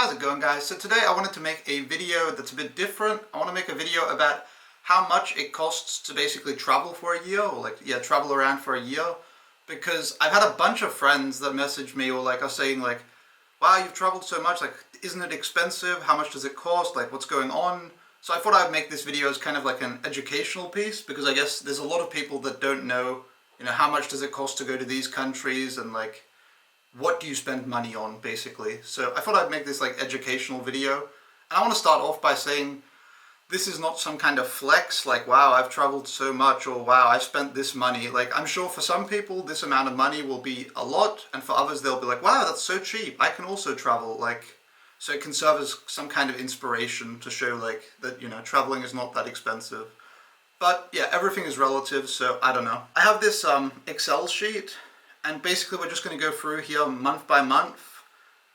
How's it going, guys? So today I wanted to make a video that's a bit different. I want to make a video about how much it costs to basically travel for a year, or travel around for a year. Because I've had a bunch of friends that message me or are saying wow, you've traveled so much, isn't it expensive? How much does it cost? What's going on? So I thought I'd make this video as kind of an educational piece, because I guess there's a lot of people that don't know, how much does it cost to go to these countries, and what do you spend money on, basically. So I thought I'd make this educational video. And I want to start off by saying this is not some kind of flex, wow, I've traveled so much, or wow, I've spent this money. I'm sure for some people this amount of money will be a lot, and for others they'll be wow, that's so cheap, I can also travel. So it can serve as some kind of inspiration to show that, traveling is not that expensive. But yeah, everything is relative, so I don't know. I have this Excel sheet, and basically we're just going to go through here month by month,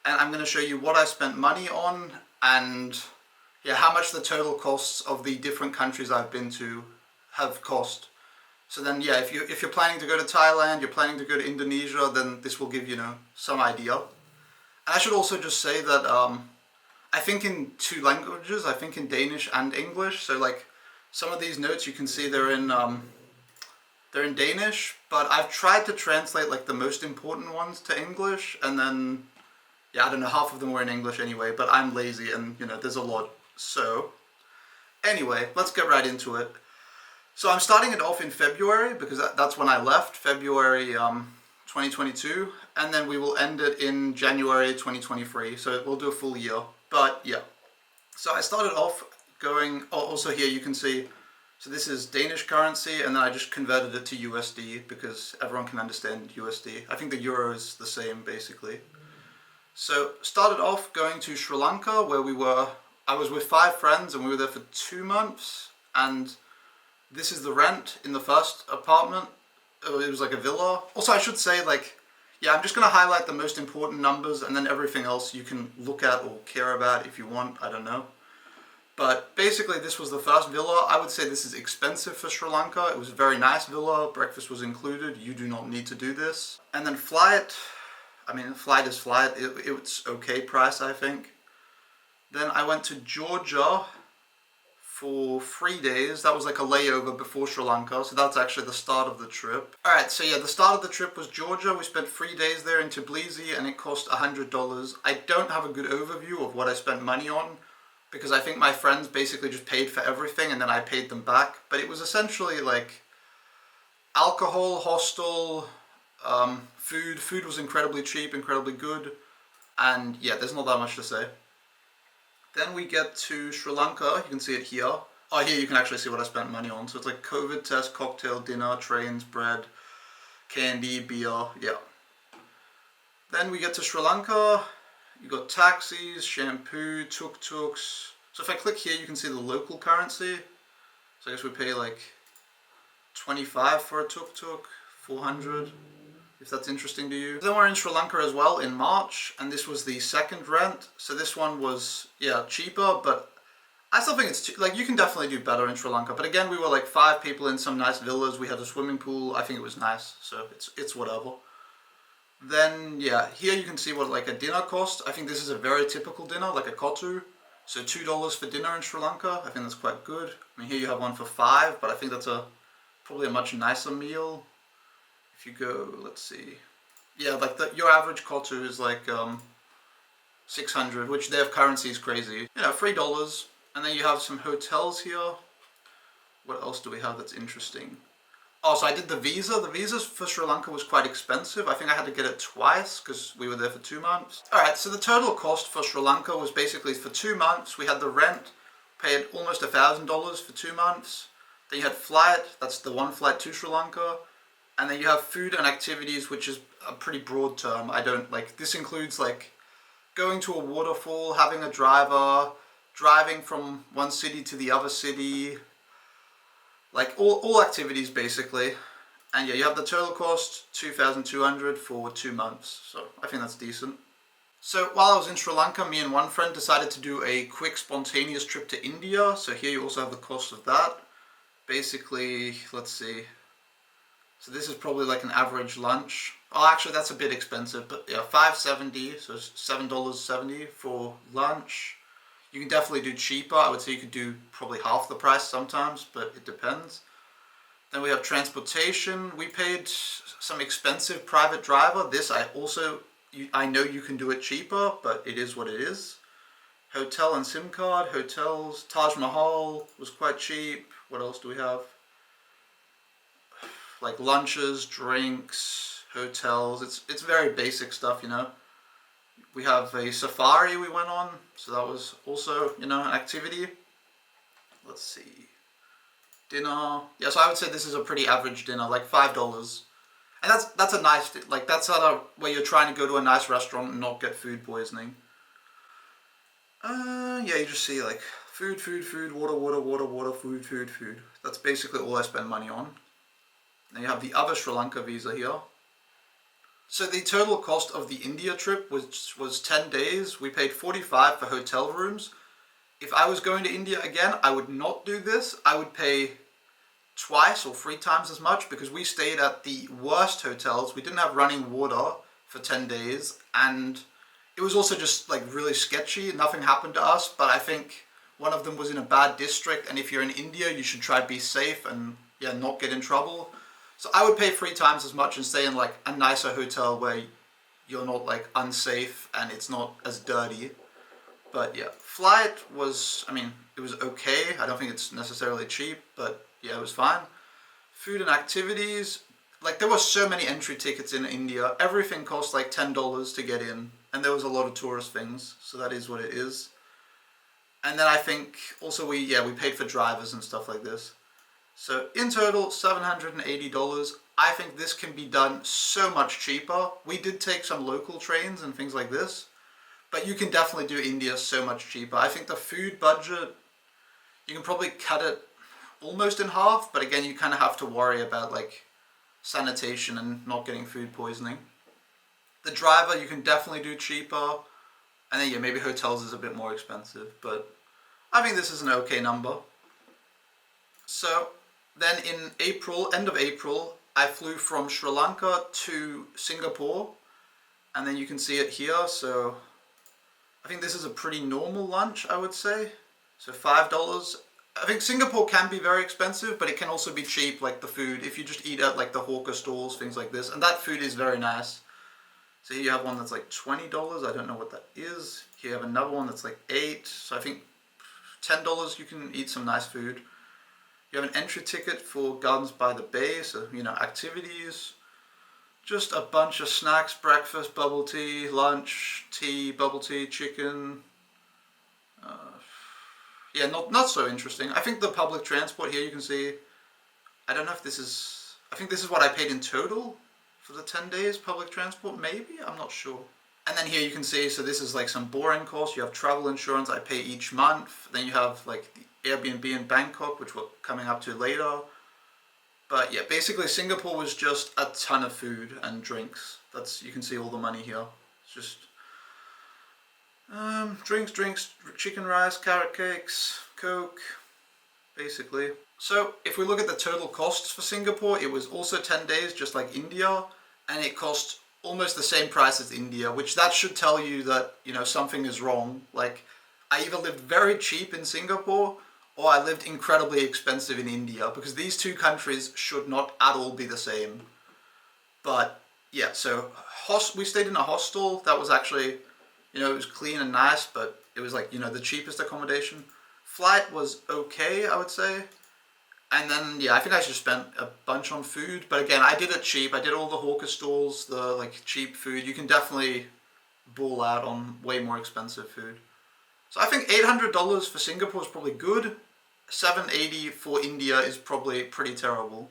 and I'm going to show you what I spent money on, and yeah, how much the total costs of the different countries I've been to have cost. So then yeah, if you're planning to go to Thailand, you're planning to go to Indonesia, then this will give some idea. And I should also just say that I think in two languages, I think in Danish and English, so some of these notes you can see they're in Danish, but I've tried to translate the most important ones to English, and then yeah, I don't know, half of them were in English anyway, but I'm lazy and there's a lot. So anyway, let's get right into it. So I'm starting it off in February, because that's when I left, February 2022, and then we will end it in January 2023, so we'll do a full year. But yeah, so I started off going, also here you can see, so this is Danish currency, and then I just converted it to USD because everyone can understand USD. I think the euro is the same basically. So started off going to Sri Lanka, where I was with 5 friends and we were there for 2 months, and this is the rent in the first apartment. It was a villa. Also I should say yeah, I'm just going to highlight the most important numbers, and then everything else you can look at or care about if you want, I don't know. But basically this was the first villa. I would say this is expensive for Sri Lanka. It was a very nice villa, breakfast was included, you do not need to do this. And then flight, I mean flight is flight, it's okay price I think. Then I went to Georgia for 3 days. That was a layover before Sri Lanka, so that's actually the start of the trip. Alright, so yeah, the start of the trip was Georgia. We spent 3 days there in Tbilisi, and it cost $100. I don't have a good overview of what I spent money on, because I think my friends basically just paid for everything and then I paid them back. But it was essentially alcohol, hostel, food. Food was incredibly cheap, incredibly good, and yeah, there's not that much to say. Then we get to Sri Lanka, you can see it here. Oh, here you can actually see what I spent money on. So it's COVID test, cocktail, dinner, trains, bread, candy, beer, yeah. Then we get to Sri Lanka, you got taxis, shampoo, tuk-tuks. So if I click here, you can see the local currency. So I guess we pay 25 for a tuk-tuk, 400. If that's interesting to you. Then we're in Sri Lanka as well in March, and this was the second rent. So this one was, yeah, cheaper, but I still think it's, you can definitely do better in Sri Lanka. But again, we were 5 people in some nice villas. We had a swimming pool. I think it was nice, so it's whatever. Then, yeah, here you can see what a dinner cost. I think this is a very typical dinner, a kotu. So $2 for dinner in Sri Lanka. I think that's quite good. I mean, here you have one for 5, but I think that's probably a much nicer meal. If you go, let's see, yeah, your average kotu is 600, which their currency is crazy. $3, and then you have some hotels here. What else do we have that's interesting? Oh, so I did the visa. The visa for Sri Lanka was quite expensive. I think I had to get it twice because we were there for 2 months. Alright, so the total cost for Sri Lanka was basically for 2 months. We had the rent, paid almost $1,000 for 2 months. Then you had flight, that's the one flight to Sri Lanka. And then you have food and activities, which is a pretty broad term. I don't this includes going to a waterfall, having a driver, driving from one city to the other city, all activities basically. And yeah, you have the total cost, $2,200 for 2 months. So I think that's decent. So while I was in Sri Lanka, me and one friend decided to do a quick spontaneous trip to India. So here you also have the cost of that. Basically, let's see. So this is probably like an average lunch. Oh, actually that's a bit expensive, but yeah, $5.70, so $7.70 for lunch. You can definitely do cheaper. I would say you could do probably half the price sometimes, but it depends. Then we have transportation. We paid some expensive private driver. This I know you can do it cheaper, but it is what it is. Hotel and SIM card. Hotels. Taj Mahal was quite cheap. What else do we have? Like lunches, drinks, hotels. It's very basic stuff, you know. We have a safari we went on, so that was also, you know, an activity. Let's see. Dinner. Yeah, so I would say this is a pretty average dinner, like $5. And that's a nice, like that's where you're trying to go to a nice restaurant and not get food poisoning. Yeah, you just see like food, water, food. That's basically all I spend money on. Then you have the other Sri Lanka visa here. So the total cost of the India trip was 10 days. We paid $45 for hotel rooms. If I was going to India again, I would not do this. I would pay twice or 3 times as much because we stayed at the worst hotels. We didn't have running water for 10 days and it was also just like really sketchy. Nothing happened to us, but I think one of them was in a bad district, and if you're in India, you should try to be safe and yeah, not get in trouble. So I would pay 3 times as much and stay in like a nicer hotel where you're not like unsafe and it's not as dirty. But yeah, flight was, I mean, it was okay. I don't think it's necessarily cheap, but yeah, it was fine. Food and activities, like there were so many entry tickets in India. Everything cost like $10 to get in, and there was a lot of tourist things, so that is what it is. And then I think also we paid for drivers and stuff like this. So in total, $780. I think this can be done so much cheaper. We did take some local trains and things like this, but you can definitely do India so much cheaper. I think the food budget, you can probably cut it almost in half, but again, you kind of have to worry about like sanitation and not getting food poisoning. The driver, you can definitely do cheaper, and then yeah, maybe hotels is a bit more expensive, but I think this is an okay number. So then in April, end of April, I flew from Sri Lanka to Singapore, and then you can see it here. So I think this is a pretty normal lunch, I would say. So $5. I think Singapore can be very expensive, but it can also be cheap, like the food, if you just eat at like the hawker stalls, things like this. And that food is very nice. So here you have one that's like $20. I don't know what that is. Here you have another one that's like $8. So I think $10 you can eat some nice food. You have an entry ticket for Gardens by the Bay, so you know, activities. Just a bunch of snacks, breakfast, bubble tea, lunch, tea, bubble tea, chicken. Yeah, not so interesting. I think the public transport here, you can see, I don't know if this is, I think this is what I paid in total for the 10 days public transport, maybe? I'm not sure. And then here you can see, so this is like some boring costs. You have travel insurance I pay each month. Then you have like the Airbnb in Bangkok, which we're coming up to later. But yeah, basically Singapore was just a ton of food and drinks. You can see all the money here. It's just drinks, chicken rice, carrot cakes, Coke, basically. So if we look at the total costs for Singapore, it was also 10 days, just like India, and it cost almost the same price as India, which that should tell you that, you know, something is wrong. Like, I either lived very cheap in Singapore or I lived incredibly expensive in India, because these two countries should not at all be the same. But yeah, so we stayed in a hostel that was actually, you know, it was clean and nice, but it was like, you know, the cheapest accommodation. Flight was okay, I would say. And then, yeah, I think I just spent a bunch on food. But again, I did it cheap. I did all the hawker stalls, the like cheap food. You can definitely ball out on way more expensive food. So I think $800 for Singapore is probably good. $780 for India is probably pretty terrible.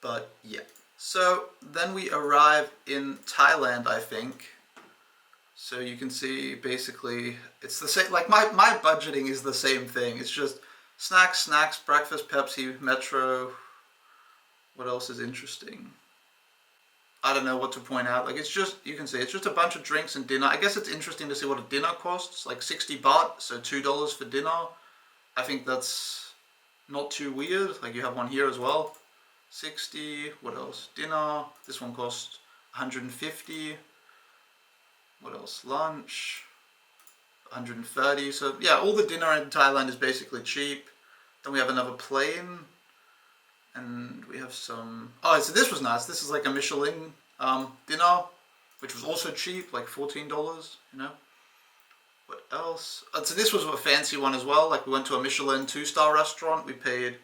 But yeah. So then we arrive in Thailand, I think. So you can see basically it's the same, like my budgeting is the same thing. It's just snacks, breakfast, Pepsi, Metro. What else is interesting? I don't know what to point out. Like, it's just, you can see, it's just a bunch of drinks and dinner. I guess it's interesting to see what a dinner costs, like 60 baht, so $2 for dinner. I think that's not too weird. Like, you have one here as well. 60. What else? Dinner. This one cost 150. What else? Lunch. 130. So yeah, all the dinner in Thailand is basically cheap. Then we have another plane. And we have some... Oh, so this was nice. This is like a Michelin dinner, which was also cheap, like $14, you know. What else? So this was a fancy one as well. Like we went to a Michelin 2-star restaurant. We paid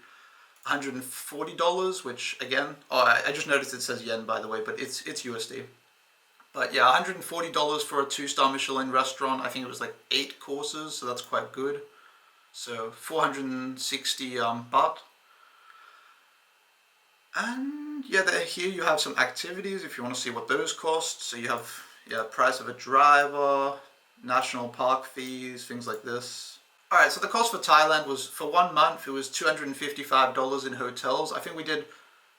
$140, which again... Oh, I just noticed it says yen, by the way, but it's USD. But yeah, $140 for a 2-star Michelin restaurant. I think it was like 8 courses, so that's quite good. So 460 baht. And yeah, here you have some activities if you want to see what those cost. So you have, yeah, price of a driver, national park fees, things like this. Alright, so the cost for Thailand was, for 1 month, it was $255 in hotels. I think we did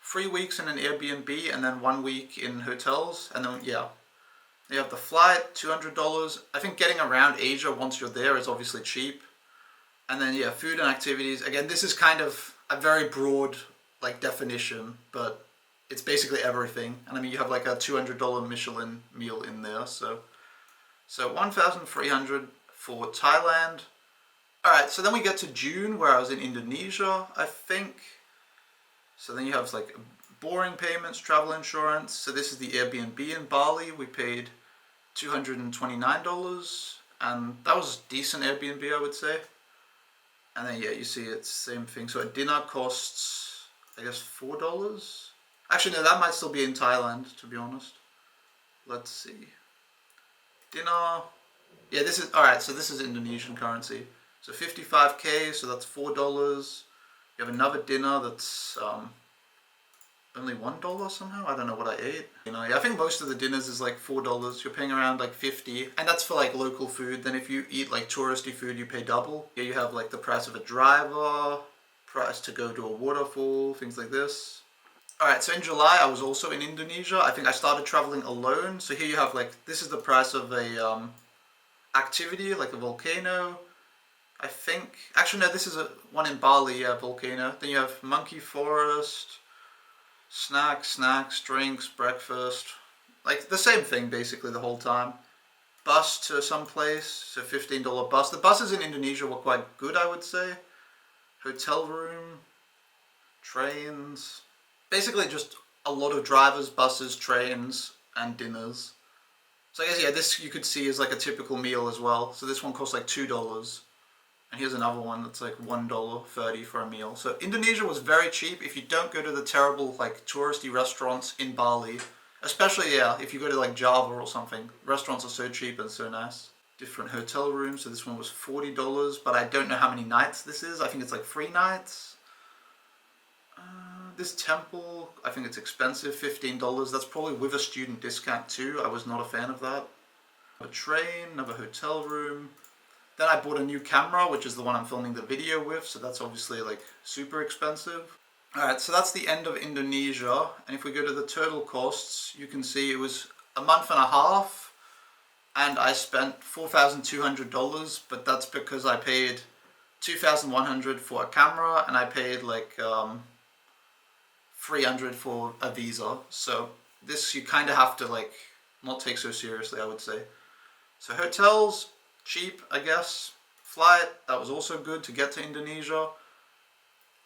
3 weeks in an Airbnb and then 1 week in hotels. And then, yeah, you have the flight, $200. I think getting around Asia once you're there is obviously cheap. And then, yeah, food and activities. Again, this is kind of a very broad like definition, but it's basically everything. And I mean, you have like a $200 Michelin meal in there. So 1,300 for Thailand. All right, so then we get to June where I was in Indonesia, I think. So then you have like boring payments, travel insurance. So this is the Airbnb in Bali. We paid $229, and that was decent Airbnb, I would say. And then yeah, you see it's same thing. So a dinner costs, I guess, $4. Actually, no, that might still be in Thailand, to be honest. Let's see. Dinner. Yeah, this is, alright, so this is Indonesian currency. So 55k, so that's $4. You have another dinner that's only $1 somehow. I don't know what I ate. You know, yeah, I think most of the dinners is like $4. You're paying around like 50, and that's for like local food. Then if you eat like touristy food, you pay double. Yeah, you have like the price of a driver, price to go to a waterfall, things like this. Alright, so in July I was also in Indonesia. I think I started traveling alone. So here you have like, this is the price of a activity, like a volcano. I think, actually no, this is one in Bali, yeah, volcano. Then you have monkey forest, snacks, drinks, breakfast. Like the same thing basically the whole time. Bus to some place, so $15 bus. The buses in Indonesia were quite good, I would say. Hotel room, trains. Basically just a lot of drivers, buses, trains, and dinners. So I guess, yeah, this you could see is like a typical meal as well. So this one costs like $2. And here's another one that's like $1.30 for a meal. So Indonesia was very cheap if you don't go to the terrible like touristy restaurants in Bali. Especially, yeah, if you go to like Java or something. Restaurants are so cheap and so nice. Different hotel rooms. So this one was $40, but I don't know how many nights this is. I think it's like 3 nights. This temple, I think it's expensive, $15. That's probably with a student discount too. I was not a fan of that. A train, another hotel room. Then I bought a new camera, which is the one I'm filming the video with, so that's obviously like super expensive. Alright, so that's the end of Indonesia, and if we go to the total costs, you can see it was a month and a half, and I spent $4,200, but that's because I paid $2,100 for a camera, and I paid like $300 for a visa. So this you kind of have to like not take so seriously, I would say. So hotels, cheap, I guess. Flight, that was also good to get to Indonesia.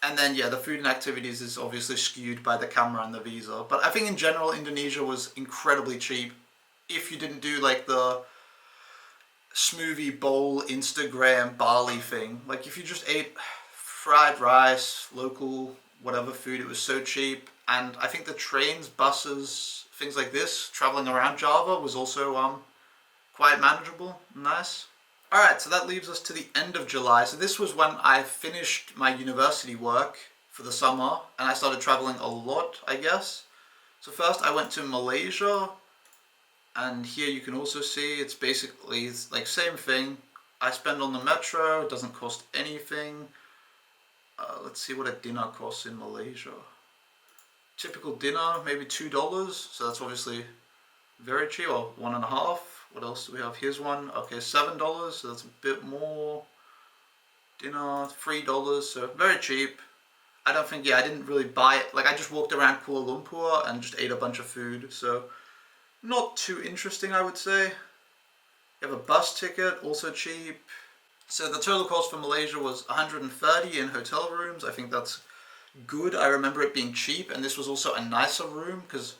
And then yeah, the food and activities is obviously skewed by the camera and the visa. But I think in general Indonesia was incredibly cheap if you didn't do like the smoothie bowl Instagram Bali thing. Like if you just ate fried rice, local whatever food, it was so cheap. And I think the trains, buses, things like this, traveling around Java was also quite manageable and nice. Alright, so that leaves us to the end of July. So this was when I finished my university work for the summer and I started traveling a lot, I guess. So first I went to Malaysia, and here you can also see it's basically like same thing. I spend on the metro, it doesn't cost anything. Let's see what a dinner costs in Malaysia. Typical dinner, maybe $2, so that's obviously very cheap, or $1.50. What else do we have? Here's one, okay, $7, so that's a bit more. Dinner, $3, so very cheap. I don't think, yeah, I didn't really buy it. Like, I just walked around Kuala Lumpur and just ate a bunch of food, so not too interesting, I would say. You have a bus ticket, also cheap. So the total cost for Malaysia was 130 in hotel rooms. I think that's good. I remember it being cheap, and this was also a nicer room, because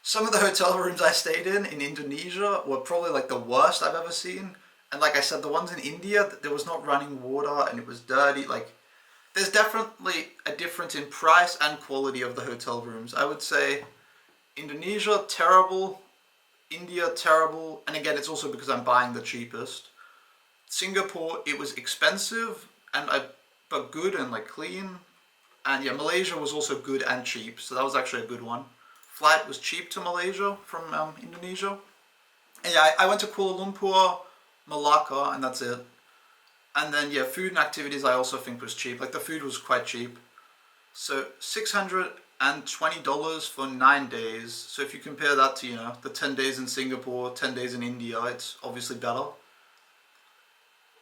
some of the hotel rooms I stayed in Indonesia were probably like the worst I've ever seen. And like I said, the ones in India, there was not running water and it was dirty. Like, there's definitely a difference in price and quality of the hotel rooms. I would say Indonesia, terrible. India, terrible. And again, it's also because I'm buying the cheapest. Singapore, it was expensive but good and like clean. And yeah, Malaysia was also good and cheap, so that was actually a good one. Flight was cheap to Malaysia from Indonesia. And yeah, I went to Kuala Lumpur, Malacca, and that's it. And then yeah, food and activities I also think was cheap. Like, the food was quite cheap. So $620 for 9 days. So if you compare that to, the 10 days in Singapore, 10 days in India, it's obviously better.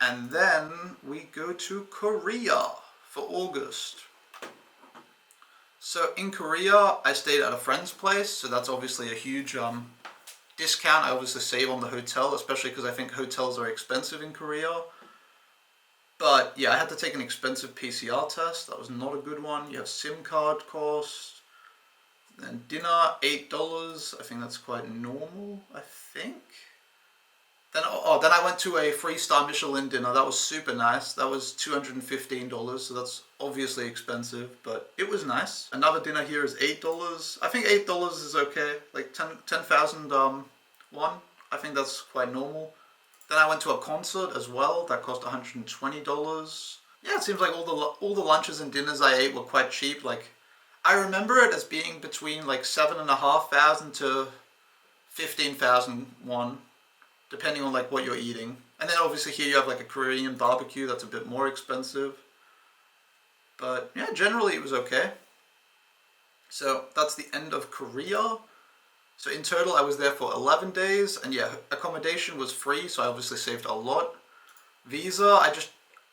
And then we go to Korea for August. So in Korea, I stayed at a friend's place, so that's obviously a huge discount. I obviously save on the hotel, especially because I think hotels are expensive in Korea. But yeah, I had to take an expensive PCR test. That was not a good one. You have SIM card cost. Then dinner, $8. I think that's quite normal, I think. Then I went to a 3-star Michelin dinner. That was super nice. That was $215, so that's obviously expensive, but it was nice. Another dinner here is $8. I think $8 is okay. Like 10,000 won. I think that's quite normal. Then I went to a concert as well. That cost $120. Yeah, it seems like all the lunches and dinners I ate were quite cheap. Like, I remember it as being between like 7,500 to 15,000 won, depending on like what you're eating. And then obviously here you have like a Korean barbecue that's a bit more expensive. But yeah, generally it was okay. So that's the end of Korea. So in total I was there for 11 days, and yeah, accommodation was free, so I obviously saved a lot. Visa,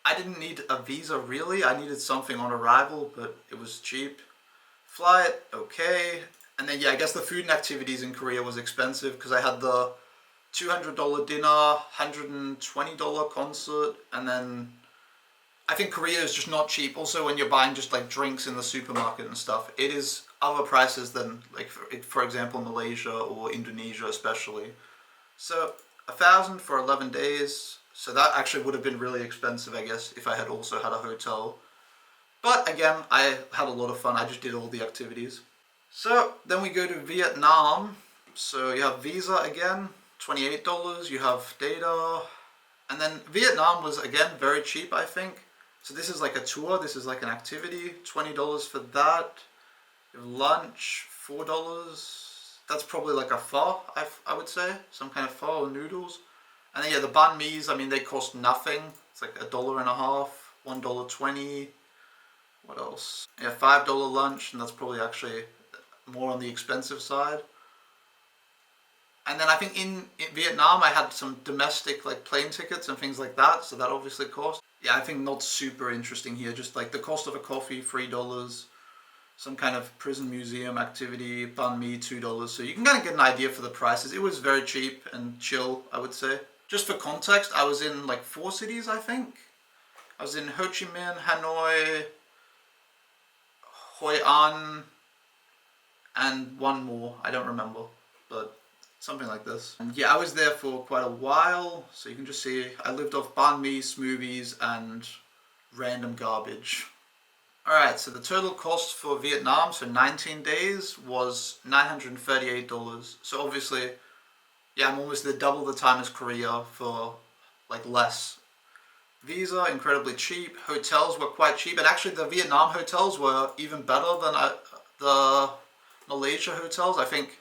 I didn't need a visa really. I needed something on arrival, but it was cheap. Flight, okay. And then yeah, I guess the food and activities in Korea was expensive because I had the $200 dinner, $120 concert, and then I think Korea is just not cheap. Also, when you're buying just like drinks in the supermarket and stuff, it is other prices than like for example Malaysia or Indonesia especially. So 1,000 for 11 days. So that actually would have been really expensive, I guess, if I had also had a hotel. But again, I had a lot of fun. I just did all the activities. So then we go to Vietnam. So you have visa again, $28. You have data. And then Vietnam was again very cheap, I think. So this is like a tour. This is like an activity. $20 for that. You have lunch, $4. That's probably like a pho, I would say. Some kind of pho or noodles. And then yeah, the banh mi's, I mean, they cost nothing. It's like $1.50, $1.20. What else? Yeah, $5 lunch, and that's probably actually more on the expensive side. And then I think in Vietnam I had some domestic like plane tickets and things like that, so that obviously cost. Yeah, I think not super interesting here, just like the cost of a coffee, $3, some kind of prison museum activity, banh mi, $2. So you can kind of get an idea for the prices. It was very cheap and chill, I would say. Just for context, I was in like 4 cities, I think. I was in Ho Chi Minh, Hanoi, Hoi An, and one more, I don't remember, but something like this. And yeah, I was there for quite a while, so you can just see I lived off banh mi, smoothies, and random garbage. Alright, so the total cost for Vietnam, so 19 days, was $938. So obviously, yeah, I'm almost double the time as Korea for like less. Visa, incredibly cheap. Hotels were quite cheap, and actually the Vietnam hotels were even better than the Malaysia hotels. I think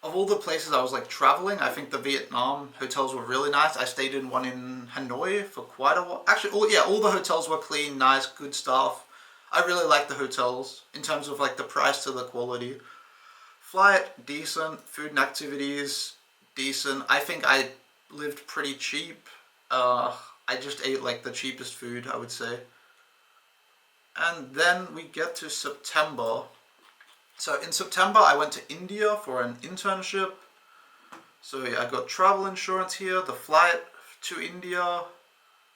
of all the places I was like traveling, I think the Vietnam hotels were really nice. I stayed in one in Hanoi for quite a while. Actually, all the hotels were clean, nice, good stuff. I really liked the hotels in terms of like the price to the quality. Flight, decent. Food and activities, decent. I think I lived pretty cheap. I just ate like the cheapest food, I would say. And then we get to September. So in September I went to India for an internship. So yeah, I got travel insurance here, the flight to India,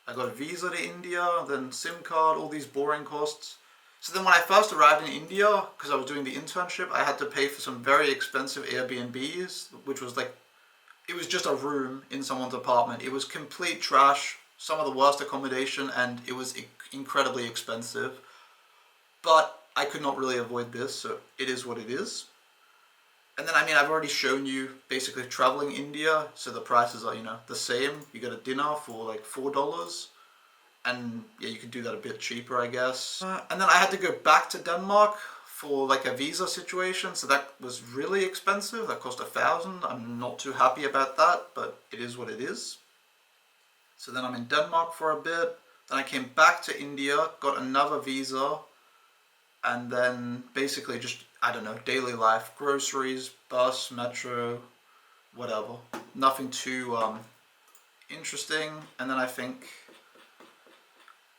I got a visa to India, then SIM card, all these boring costs. So then when I first arrived in India, because I was doing the internship, I had to pay for some very expensive Airbnbs, which was like, it was just a room in someone's apartment. It was complete trash, some of the worst accommodation, and it was incredibly expensive. But I could not really avoid this, so it is what it is. And then, I mean, I've already shown you basically traveling India, so the prices are, the same. You get a dinner for like $4, and yeah, you could do that a bit cheaper, I guess. And then I had to go back to Denmark for like a visa situation, so that was really expensive. That cost 1,000. I'm not too happy about that, but it is what it is. So then I'm in Denmark for a bit. Then I came back to India, got another visa, and then basically just, I don't know, daily life, groceries, bus, metro, whatever. Nothing too interesting. And then I think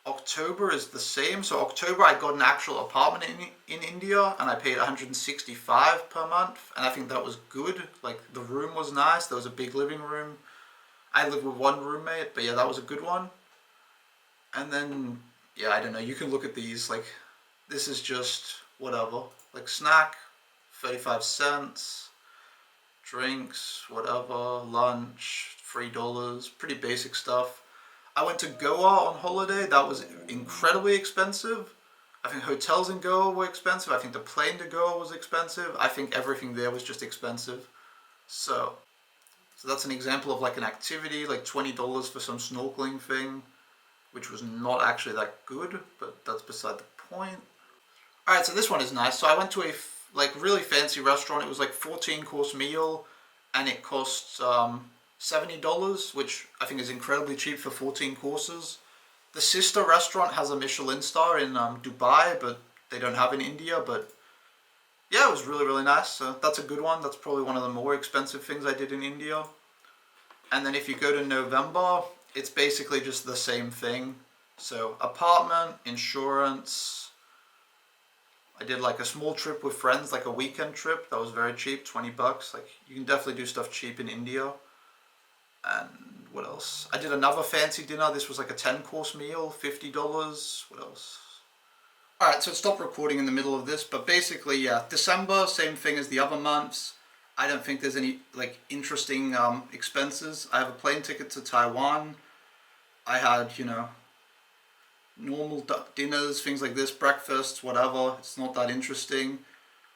October is the same. So October I got an actual apartment in India, and I paid 165 per month, and I think that was good. Like the room was nice, there was a big living room. I lived with one roommate, but yeah, that was a good one. And then, yeah, I don't know, you can look at these, like, this is just whatever. Like snack, 35 cents, drinks, whatever, lunch, $3, pretty basic stuff. I went to Goa on holiday, that was incredibly expensive. I think hotels in Goa were expensive, I think the plane to Goa was expensive, I think everything there was just expensive. So that's an example of like an activity, like $20 for some snorkeling thing, which was not actually that good, but that's beside the point. Alright, so this one is nice. So I went to a like really fancy restaurant. It was like 14-course meal, and it cost $70, which I think is incredibly cheap for 14 courses. The sister restaurant has a Michelin star in Dubai, but they don't have in India. But yeah, it was really, really nice. So that's a good one. That's probably one of the more expensive things I did in India. And then if you go to November, it's basically just the same thing. So apartment, insurance. I did like a small trip with friends, like a weekend trip. That was very cheap, $20. Like you can definitely do stuff cheap in India. And what else? I did another fancy dinner. This was like a 10-course meal, $50. What else? Alright, so stop recording in the middle of this, but basically, yeah, December, same thing as the other months. I don't think there's any like interesting expenses. I have a plane ticket to Taiwan. I had, normal dinners, things like this, breakfasts, whatever. It's not that interesting.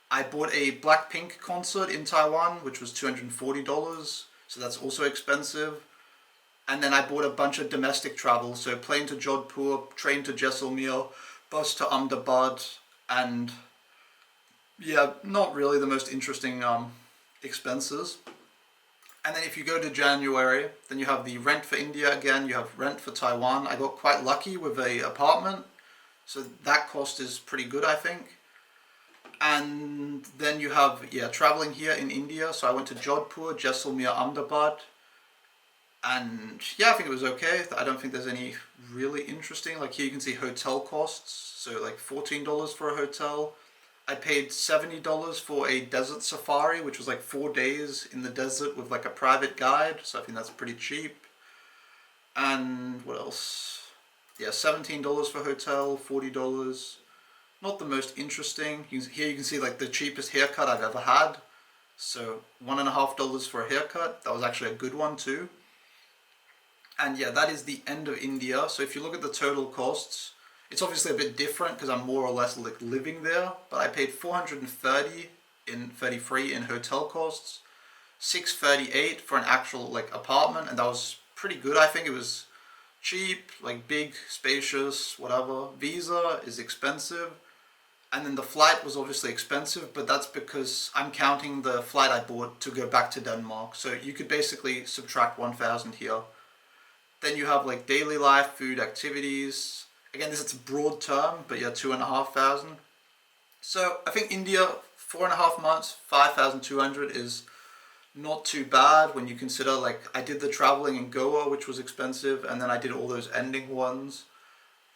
I bought a Blackpink concert in Taiwan, which was $240, so that's also expensive. And then I bought a bunch of domestic travel, so plane to Jodhpur, train to Jaisalmer, bus to Ahmedabad, and yeah, not really the most interesting expenses. And then if you go to January, then you have the rent for India again, you have rent for Taiwan. I got quite lucky with a apartment, so that cost is pretty good, I think. And then you have, yeah, traveling here in India. So I went to Jodhpur, Jaisalmer, Ahmedabad. And yeah, I think it was okay. I don't think there's any really interesting. Like here you can see hotel costs. So like $14 for a hotel. I paid $70 for a desert safari, which was like 4 days in the desert with like a private guide. So I think that's pretty cheap. And what else? Yeah, $17 for hotel, $40. Not the most interesting. Here you can see like the cheapest haircut I've ever had. So $1.50 for a haircut. That was actually a good one too. And yeah, that is the end of India. So if you look at the total costs, it's obviously a bit different because I'm more or less like living there. But I paid $433 in hotel costs, $638 for an actual like apartment, and that was pretty good. I think it was cheap, like big, spacious, whatever. Visa is expensive. And then the flight was obviously expensive, but that's because I'm counting the flight I bought to go back to Denmark. So you could basically subtract 1,000 here. Then you have like daily life, food, activities. Again, this is a broad term, but yeah, 2,500. So I think India, 4.5 months, 5,200 is not too bad when you consider like I did the traveling in Goa, which was expensive, and then I did all those ending ones.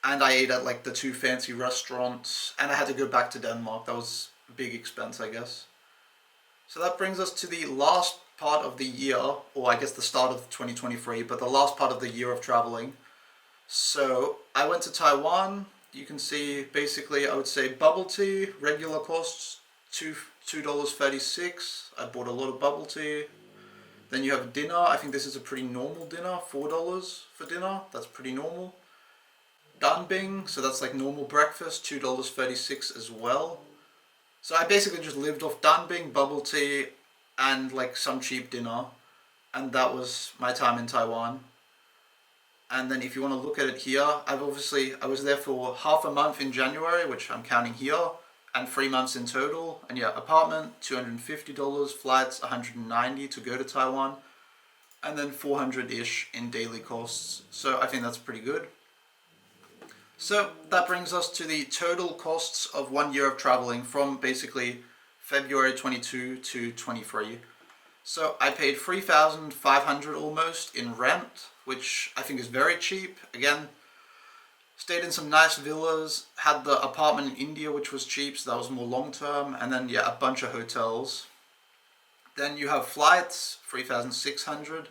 and I ate at like the two fancy restaurants, and I had to go back to Denmark. That was a big expense, I guess. So that brings us to the last part of the year, or I guess the start of 2023, but the last part of the year of traveling. So I went to Taiwan. You can see basically I would say bubble tea, regular costs $2.36. I bought a lot of bubble tea. Then you have dinner. I think this is a pretty normal dinner, $4 for dinner. That's pretty normal. Danbing, so that's like normal breakfast, $2.36 as well. So I basically just lived off danbing, bubble tea, and like some cheap dinner. And that was my time in Taiwan. And then if you want to look at it here, I was there for half a month in January, which I'm counting here, and 3 months in total. And yeah, apartment, $250, flights, $190 to go to Taiwan, and then 400-ish in daily costs. So I think that's pretty good. So that brings us to the total costs of 1 year of traveling from basically February 22 to 23. So I paid 3,500 almost in rent, which I think is very cheap. Again, stayed in some nice villas, had the apartment in India, which was cheap, so that was more long term, and then yeah, a bunch of hotels. Then you have flights, 3,600.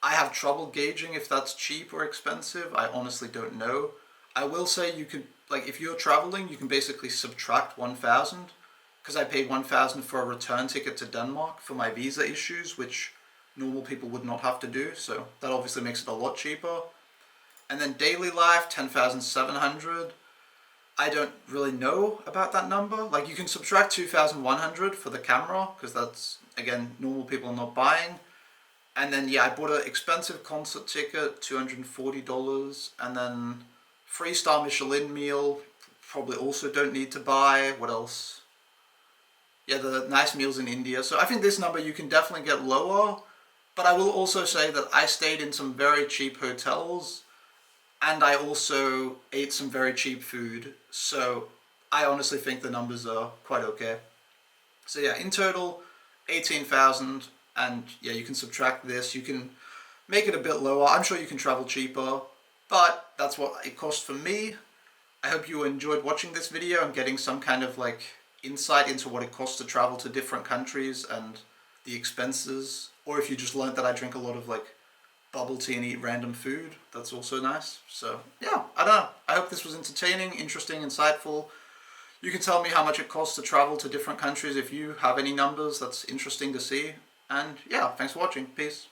I have trouble gauging if that's cheap or expensive. I honestly don't know. I will say you could, like if you're traveling, you can basically subtract 1,000, because I paid 1,000 for a return ticket to Denmark for my visa issues, which normal people would not have to do, so that obviously makes it a lot cheaper. And then daily life, 10,700. I don't really know about that number. Like you can subtract 2,100 for the camera, because that's, again, normal people are not buying. And then yeah, I bought an expensive concert ticket, $240, and then 3-star Michelin meal, probably also don't need to buy. What else? Yeah, the nice meals in India. So I think this number you can definitely get lower, but I will also say that I stayed in some very cheap hotels, and I also ate some very cheap food. So I honestly think the numbers are quite okay. So yeah, in total, 18,000, and yeah, you can subtract this. You can make it a bit lower. I'm sure you can travel cheaper, but that's what it cost for me. I hope you enjoyed watching this video and getting some kind of like insight into what it costs to travel to different countries and the expenses. Or if you just learned that I drink a lot of like bubble tea and eat random food, that's also nice. So yeah, I don't know. I hope this was entertaining, interesting, insightful. You can tell me how much it costs to travel to different countries if you have any numbers. That's interesting to see. And yeah, thanks for watching. Peace.